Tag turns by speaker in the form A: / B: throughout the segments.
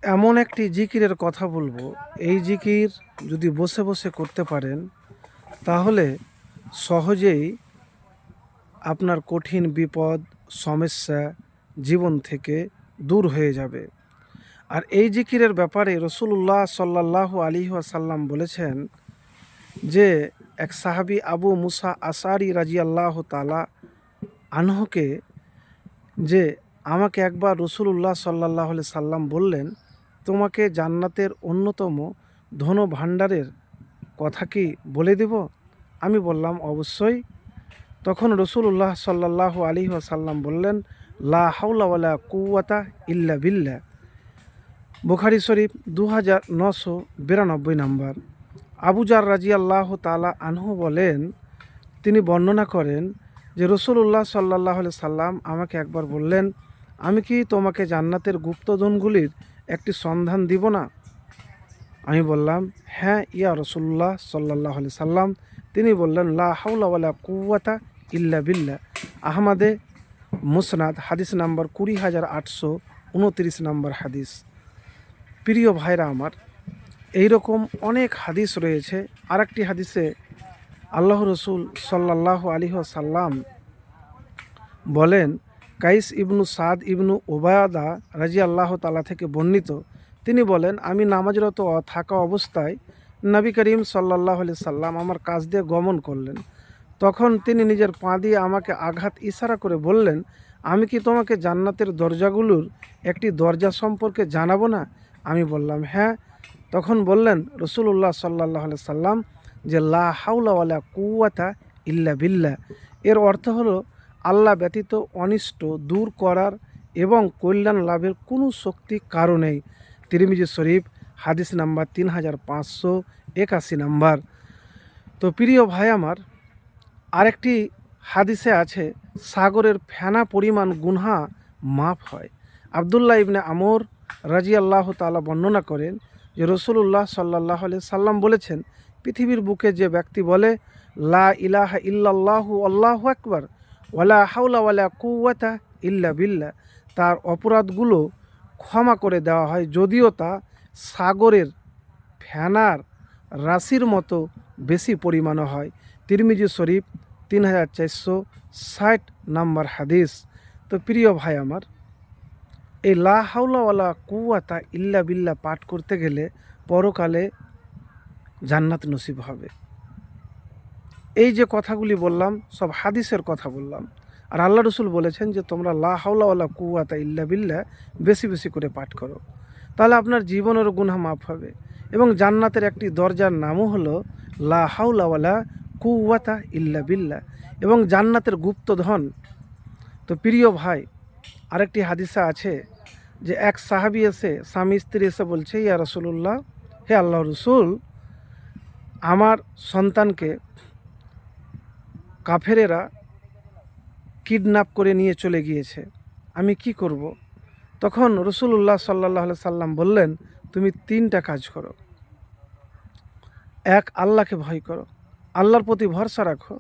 A: এমন একটি জিকিরের কথা বলবো, এই জিকির যদি বসে বসে করতে পারেন তাহলে সহজেই আপনার কঠিন বিপদ সমস্যা জীবন থেকে দূর হয়ে যাবে। আর এই জিকিরের ব্যাপারে রসুল্লাহ সাল্লাল্লাহু আলাইহি ওয়াসাল্লাম বলেছেন যে এক সাহাবী আবু মুসা আশআরী রাদিয়াল্লাহু তাআলা আনহুকে যে আমাকে একবার রসুল্লাহ সাল্লাল্লাহু আলাইহি সাল্লাম বললেন, তোমাকে জান্নাতের অন্যতম ধন ভাণ্ডারের কথা কি বলে দেব? আমি বললাম অবশ্যই। তখন রসুল্লাহ সাল্লাল্লাহু আলাইহি ওয়াসাল্লাম বললেন, লা হাওলা ওয়ালা কুওয়াতা ইল্লা বিল্লাহ। বুখারী শরীফ 2992 নম্বর। আবু জার রাদিয়াল্লাহু তাআলা আনহু বলেন, তিনি বর্ণনা করেন যে রসুল্লাহ সাল্লাল্লাহু আলাইহি সাল্লাম আমাকে একবার বললেন, আমি কি তোমাকে জান্নাতের গুপ্তধনগুলির একটি সন্ধান দিব না? আমি বললাম, হ্যাঁ ইয়া রসুল্লাহ সাল্লাল্লাহু আলাইহি সাল্লাম। তিনি বললেন, লা হাওলা ওয়ালা কুওয়াতা ইল্লা বিল্লাহ। আহমদে মুসনাদ হাদিস নাম্বার 20,829 নম্বর হাদিস। প্রিয় ভাইরা আমার, এইরকম অনেক হাদিস রয়েছে। আরেকটি হাদিসে আল্লাহ রসুল সাল্লাল্লাহু আলাইহি ওয়াসাল্লাম বলেন, কাইস ইবনু সাদ ইবনু ওবায়দা রাদিয়াল্লাহু তাআলা থেকে বর্ণিত, তিনি বলেন, আমি নামাজরত থাকা অবস্থায় নবী করিম সাল্লাল্লাহু আলাইহি সাল্লাম আমার কাছ দিয়ে গমন করলেন। তখন তিনি নিজের পা দিয়ে আমাকে আঘাত ইশারা করে বললেন, আমি কি তোমাকে জান্নাতের দরজাগুলোর একটি দরজা সম্পর্কে জানাবো না? আমি বললাম হ্যাঁ। তখন বললেন রসুল্লাহ সাল্লাল্লাহু আলাইহি সাল্লাম যে লা হাওলা ওয়ালা কুওয়াতা ইল্লা বিল্লাহ। এর অর্থ হলো আল্লাহ ব্যতীত অনিষ্ট দূর করার এবং কল্যাণ লাভের কোনো শক্তি কারো নেই। তিরমিজি শরীফ হাদিস নাম্বার 3581 নম্বর। তো প্রিয় ভাই আমার, আরেকটি হাদিসে আছে সাগরের ফেনা পরিমাণ গুনহা মাফ হয়। আবদুল্লাহ ইবনে আমর রাদিয়াল্লাহু তাআলা বর্ণনা করেন যে রসুল্লাহ সাল্লাল্লাহু আলাইহি সাল্লাম বলেছেন, পৃথিবীর বুকে যে ব্যক্তি বলে লা ইলাহা ইল্লাল্লাহু আল্লাহু আকবার ওয়ালা হাওলা ওয়ালা কুওয়াতা ইল্লা বিল্লাহ, তার অপরাধগুলো ক্ষমা করে দেওয়া হয়, যদিও তা সাগরের ফেনার রাশির মতো বেশি পরিমাণে হয়। তিরমিজি শরীফ 3460 নম্বর হাদিস। তো প্রিয় ভাই আমার, এই লা হাওলা ওয়ালা কুওয়াতা ইল্লা বিল্লাহ পাঠ করতে গেলে পরকালে জান্নাত নসিব হবে। এই যে কথাগুলি বললাম সব হাদিসের কথা বললাম। আর আল্লাহ রসুল বলেছেন যে তোমরা লা হাওলা ওয়ালা কুওয়াতা ইল্লা বিল্লাহ বেশি বেশি করে পাঠ করো, তাহলে আপনার জীবনের গুনাহ মাফ হবে। এবং জান্নাতের একটি দরজার নামও হলো লা হাওলা ওয়ালা কুওয়াতা ইল্লা বিল্লাহ, এবং জান্নাতের গুপ্তধন। তো প্রিয় ভাই, আরেকটি হাদিসা আছে যে এক সাহাবী এসে, স্বামী স্ত্রী এসে বলছে, ইয়া রাসূলুল্লাহ, হে আল্লাহ রসুল, আমার সন্তানকে কাফেরেরা কিডন্যাপ করে নিয়ে চলে গিয়েছে, আমি কি করব? তখন রসুল্লাহ সাল্লাল্লাহু আলাইহি সাল্লাম বললেন, তুমি 3টা কাজ করো। এক, আল্লাহকে ভয় করো, আল্লাহর প্রতি ভরসা রাখো।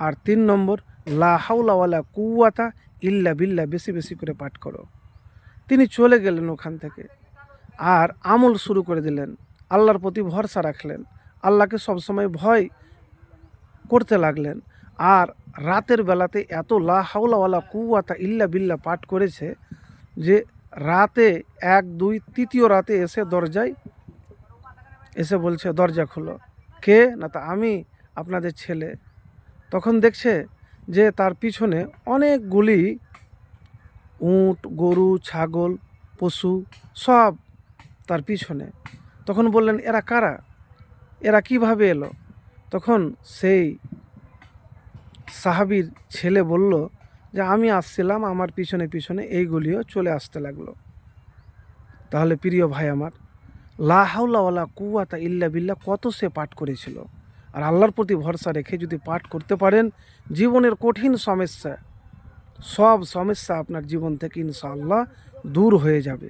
A: আর 3 নম্বর, লা হাওলা ওয়ালা কুওয়াতা ইল্লা বিল্লাহ বেশি বেশি করে পাঠ করো। তিনি চলে গেলেন ওখান থেকে আর আমল শুরু করে দিলেন, আল্লাহর প্রতি ভরসা রাখলেন, আল্লাহকে সবসময় ভয় করতে লাগলেন। আর রাতের বেলাতে এত লা হাওলা ওয়ালা কুওয়াতা ইল্লা বিল্লাহ পাঠ করেছে যে রাতে 1, 2, 3য় রাতে এসে দরজায় এসে বলছে, দরজা খোলো। কে? না, তা আমি, আপনাদের ছেলে। তখন দেখছে যে তার পিছনে অনেকগুলি উট, গরু, ছাগল, পশু সব তার পিছনে। তখন বললেন, এরা কারা? এরা কিভাবে এলো? তখন সেই সাহাবীর ছেলে বলল যে আমি আসছিলাম, আমার পিছনে পিছনে এইগুলিও চলে আসতে লাগলো। তাহলে প্রিয় ভাই আমার, লা হাওলা ওয়ালা কুওয়াতা ইল্লা বিল্লাহ কত সে পাঠ করেছিল। আর আল্লাহর প্রতি ভরসা রেখে যদি পাঠ করতে পারেন, জীবনের কঠিন সমস্যা, সব সমস্যা আপনার জীবন থেকে ইনশাআল্লাহ দূর হয়ে যাবে,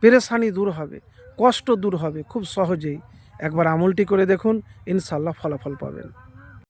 A: পেরেশানি দূর হবে, কষ্ট দূর হবে খুব সহজেই। একবার আমলটি করে দেখুন, ইনশাআল্লাহ ফলাফল পাবেন।